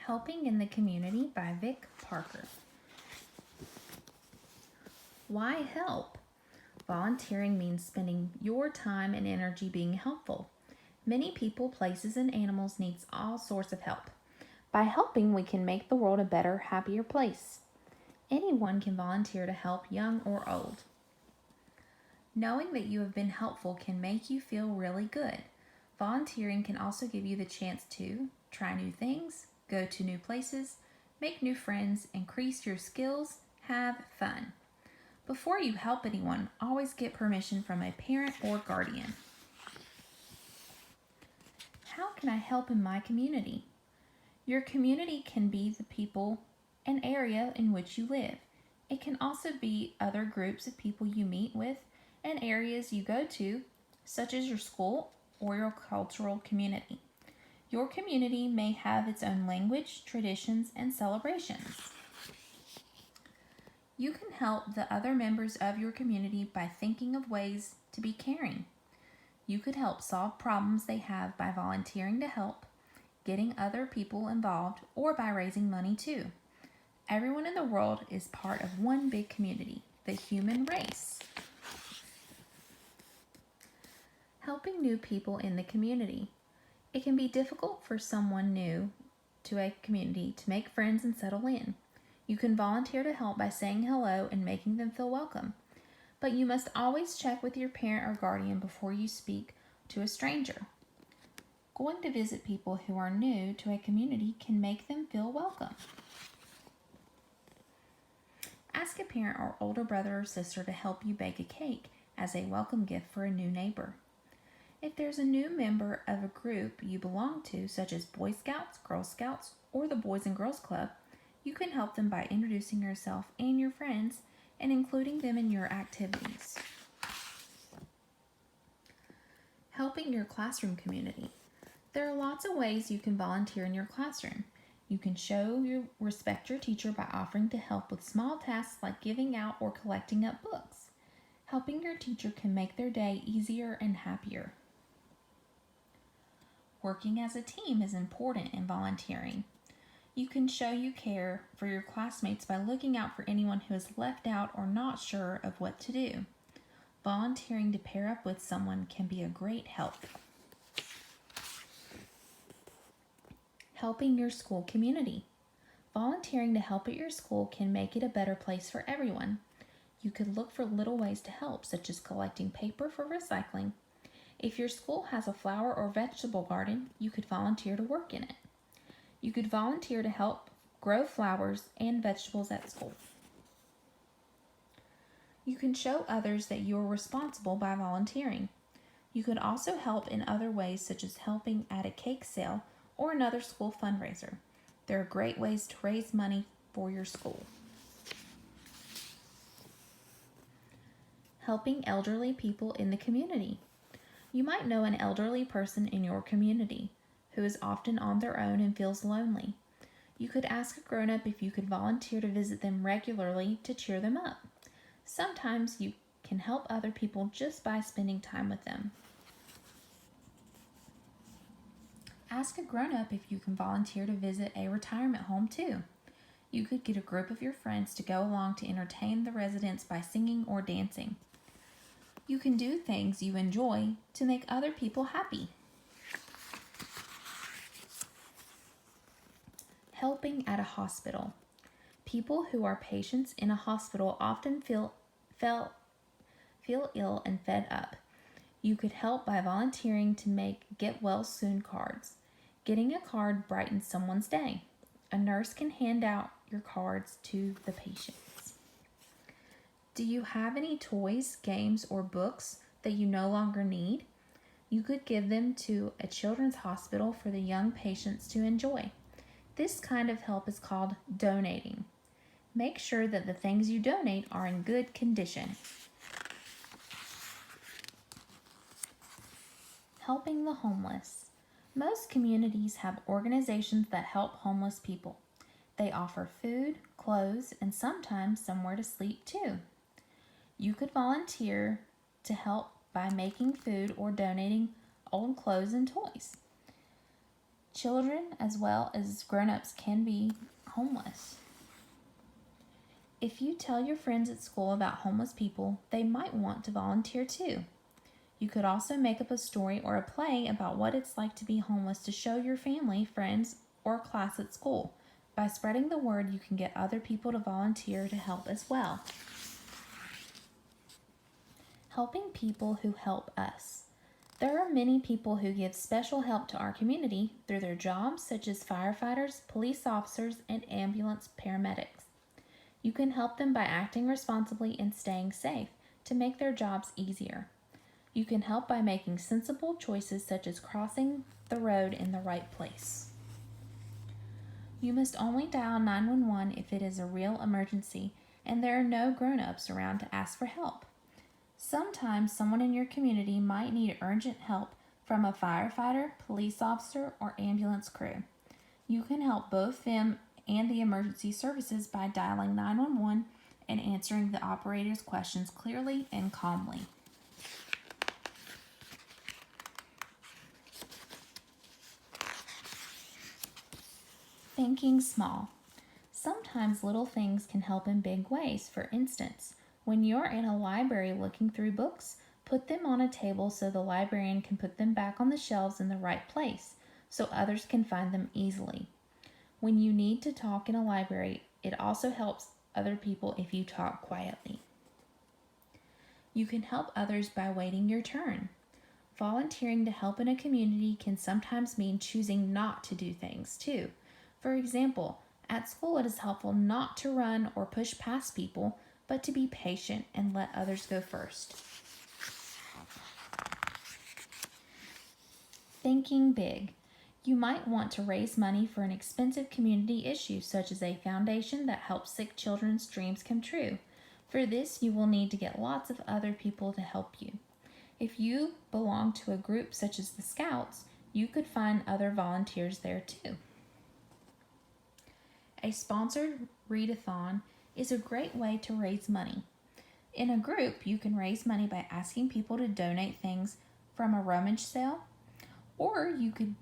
Helping in the Community by Vic Parker. Why help? Volunteering means spending your time and energy being helpful. Many people, places, and animals need all sorts of help. By helping, we can make the world a better, happier place. Anyone can volunteer to help, young or old. Knowing that you have been helpful can make you feel really good. Volunteering can also give you the chance to try new things, go to new places, make new friends, increase your skills, have fun. Before you help anyone, always get permission from a parent or guardian. How can I help in my community? Your community can be the people and area in which you live. It can also be other groups of people you meet with and areas you go to, such as your school or your cultural community. Your community may have its own language, traditions, and celebrations. You can help the other members of your community by thinking of ways to be caring. You could help solve problems they have by volunteering to help, getting other people involved, or by raising money too. Everyone in the world is part of one big community, the human race. Helping new people in the community. It can be difficult for someone new to a community to make friends and settle in. You can volunteer to help by saying hello and making them feel welcome. But you must always check with your parent or guardian before you speak to a stranger. Going to visit people who are new to a community can make them feel welcome. Ask a parent or older brother or sister to help you bake a cake as a welcome gift for a new neighbor. If there's a new member of a group you belong to, such as Boy Scouts, Girl Scouts, or the Boys and Girls Club, you can help them by introducing yourself and your friends and including them in your activities. Helping your classroom community. There are lots of ways you can volunteer in your classroom. You can show you respect your teacher by offering to help with small tasks like giving out or collecting up books. Helping your teacher can make their day easier and happier. Working as a team is important in volunteering. You can show you care for your classmates by looking out for anyone who is left out or not sure of what to do. Volunteering to pair up with someone can be a great help. Helping your school community. Volunteering to help at your school can make it a better place for everyone. You could look for little ways to help, such as collecting paper for recycling. If your school has a flower or vegetable garden, you could volunteer to work in it. You could volunteer to help grow flowers and vegetables at school. You can show others that you are responsible by volunteering. You could also help in other ways, such as helping at a cake sale or another school fundraiser. There are great ways to raise money for your school. Helping elderly people in the community. You might know an elderly person in your community who is often on their own and feels lonely. You could ask a grown-up if you could volunteer to visit them regularly to cheer them up. Sometimes you can help other people just by spending time with them. Ask a grown-up if you can volunteer to visit a retirement home too. You could get a group of your friends to go along to entertain the residents by singing or dancing. You can do things you enjoy to make other people happy. Helping at a hospital. People who are patients in a hospital often feel ill and fed up. You could help by volunteering to make get well soon cards. Getting a card brightens someone's day. A nurse can hand out your cards to the patients. Do you have any toys, games, or books that you no longer need? You could give them to a children's hospital for the young patients to enjoy. This kind of help is called donating. Make sure that the things you donate are in good condition. Helping the homeless. Most communities have organizations that help homeless people. They offer food, clothes, and sometimes somewhere to sleep too. You could volunteer to help by making food or donating old clothes and toys. Children as well as grown-ups can be homeless. If you tell your friends at school about homeless people, they might want to volunteer too. You could also make up a story or a play about what it's like to be homeless to show your family, friends, or class at school. By spreading the word, you can get other people to volunteer to help as well. Helping people who help us. There are many people who give special help to our community through their jobs, such as firefighters, police officers, and ambulance paramedics. You can help them by acting responsibly and staying safe to make their jobs easier. You can help by making sensible choices such as crossing the road in the right place. You must only dial 911 if it is a real emergency and there are no grown-ups around to ask for help. Sometimes someone in your community might need urgent help from a firefighter, police officer, or ambulance crew. You can help both them and the emergency services by dialing 911 and answering the operator's questions clearly and calmly. Thinking small. Sometimes little things can help in big ways. For instance, when you're in a library looking through books, put them on a table so the librarian can put them back on the shelves in the right place so others can find them easily. When you need to talk in a library, it also helps other people if you talk quietly. You can help others by waiting your turn. Volunteering to help in a community can sometimes mean choosing not to do things too. For example, at school it is helpful not to run or push past people, but to be patient and let others go first. Thinking big. You might want to raise money for an expensive community issue, such as a foundation that helps sick children's dreams come true. For this, you will need to get lots of other people to help you. If you belong to a group such as the Scouts, you could find other volunteers there too. A sponsored readathon is a great way to raise money. In a group, you can raise money by asking people to donate things from a rummage sale, or you could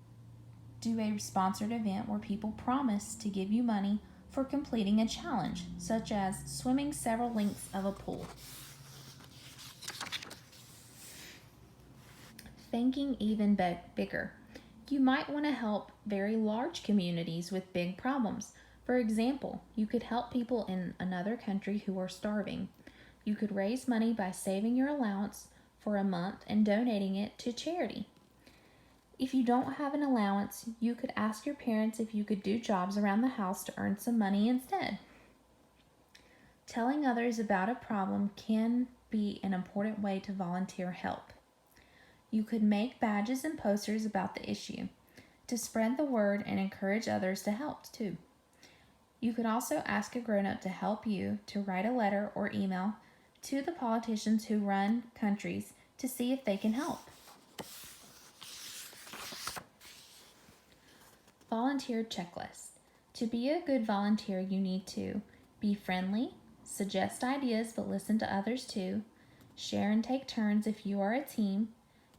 do a sponsored event where people promise to give you money for completing a challenge, such as swimming several lengths of a pool. Thinking even bigger. You might want to help very large communities with big problems. For example, you could help people in another country who are starving. You could raise money by saving your allowance for a month and donating it to charity. If you don't have an allowance, you could ask your parents if you could do jobs around the house to earn some money instead. Telling others about a problem can be an important way to volunteer help. You could make badges and posters about the issue to spread the word and encourage others to help too. You could also ask a grown-up to help you to write a letter or email to the politicians who run countries to see if they can help. Volunteer checklist. To be a good volunteer, you need to be friendly, suggest ideas but listen to others too, share and take turns if you are a team,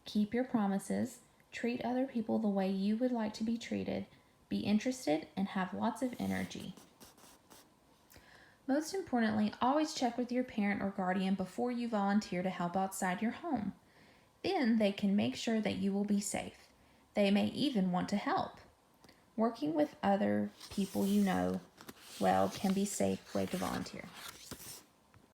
keep your promises, treat other people the way you would like to be treated, be interested, and have lots of energy. Most importantly, always check with your parent or guardian before you volunteer to help outside your home. Then they can make sure that you will be safe. They may even want to help. Working with other people you know well can be a safe way to volunteer.